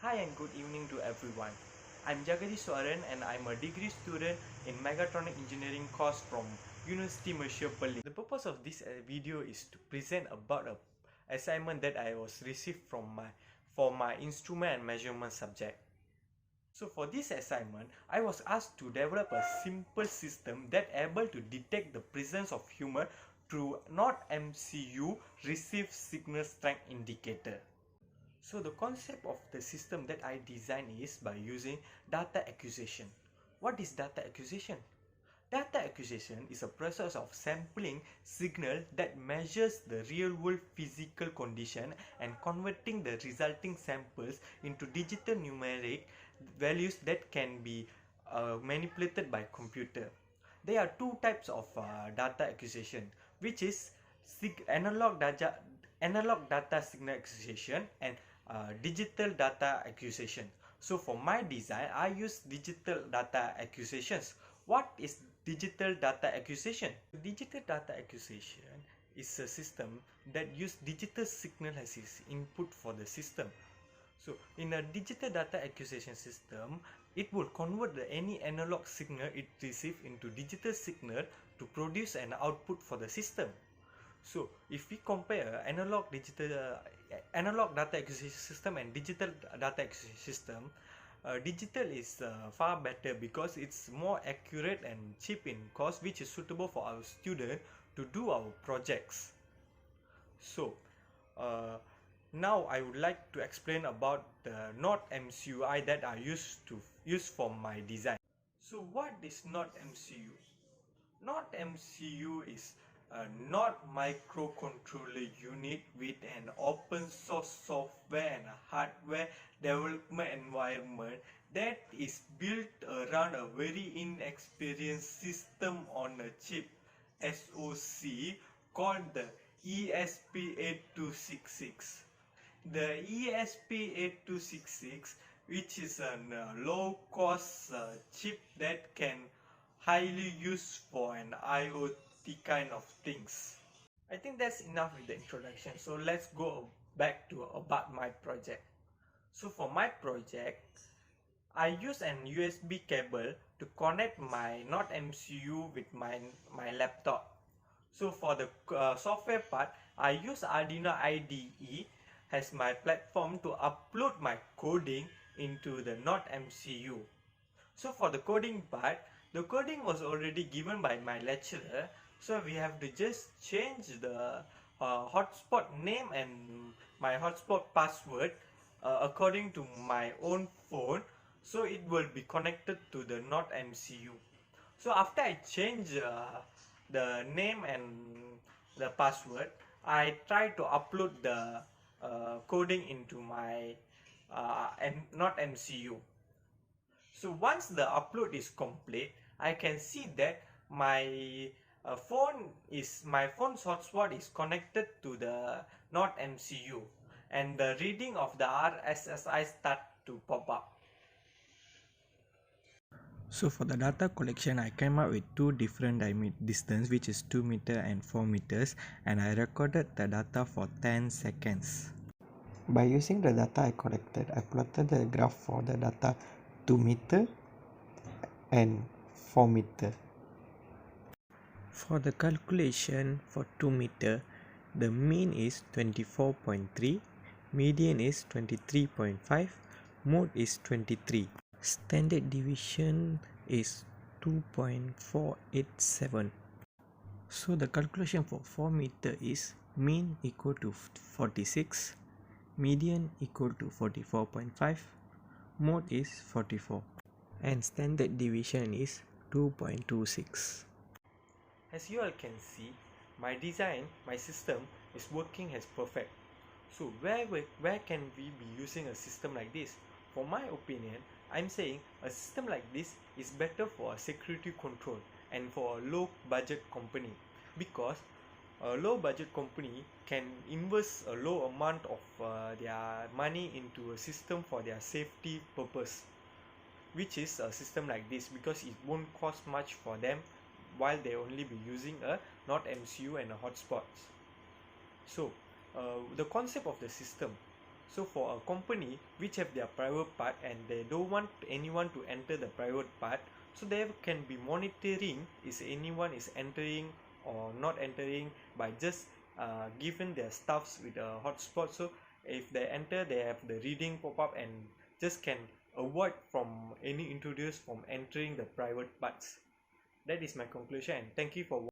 Hi and good evening to everyone. I'm Jagadish Swaran and I'm a degree student in Mechatronic Engineering course from University Malaysia Perlis. The purpose of this video is to present about a assignment that I was received for my instrument and measurement subject. So for this assignment, I was asked to develop a simple system that able to detect the presence of human through NODEMCU receive signal strength indicator. So the concept of the system that I designed is by using data acquisition. What is data acquisition? Data acquisition is a process of sampling signal that measures the real-world physical condition and converting the resulting samples into digital numeric values that can be manipulated by computer. There are two types of data acquisition, which is analog data signal acquisition and digital data acquisition. So for my design, I use digital data acquisitions. What is digital data acquisition? Digital data acquisition is a system that uses digital signal as its input for the system. So in a digital data acquisition system, it will convert any analog signal it receives into digital signal to produce an output for the system. So if we compare analog data acquisition system and digital data acquisition system, digital is far better because it's more accurate and cheap in cost, which is suitable for our student to do our projects. So now I would like to explain about the NODEMCU that I use for my design. So what is NODEMCU? NODEMCU is a NOD microcontroller unit with an open source software and a hardware development environment that is built around a very inexperienced system on a chip SoC called the ESP8266. The ESP8266, which is a low-cost chip that can highly used for an IoT kind of things. I think that's enough with the introduction. So let's go back to about my project. So for my project, I use an USB cable to connect my NODEMCU with my laptop. So for the software part, I use Arduino IDE as my platform to upload my coding into the NODEMCU. So for the coding part, the coding was already given by my lecturer, so we have to just change the hotspot name and my hotspot password according to my own phone, so it will be connected to the NODEMCU. So after I change the name and the password, I try to upload the coding into my NODEMCU. So once the upload is complete, I can see that my phone's hotspot is connected to the NODEMCU and the reading of the RSSI start to pop up. So for the data collection, I came up with two different distance, which is 2 meter and 4 meters, and I recorded the data for 10 seconds. By using the data I collected, I plotted the graph for the data 2 meter and 4 meter. For the calculation for 2 meter, the mean is 24.3, median is 23.5, mode is 23. Standard deviation is 2.487. So the calculation for 4 meter is mean equal to 46, median equal to 44.5, mode is 44, and standard deviation is 2.26. As you all can see, my system is working as perfect. So where can we be using a system like this? For my opinion, I'm saying a system like this is better for a security control and for a low budget company, because a low budget company can invest a low amount of their money into a system for their safety purpose, which is a system like this, because it won't cost much for them while they only be using a NODEMCU and a hotspots. So the concept of the system. So for a company which have their private part and they don't want anyone to enter the private part, so there can be monitoring is anyone is entering or not entering by just given their stuffs with a hotspot. So if they enter, they have the reading pop up and just can avoid from any intruders from entering the private parts. That is my conclusion, and thank you for watching.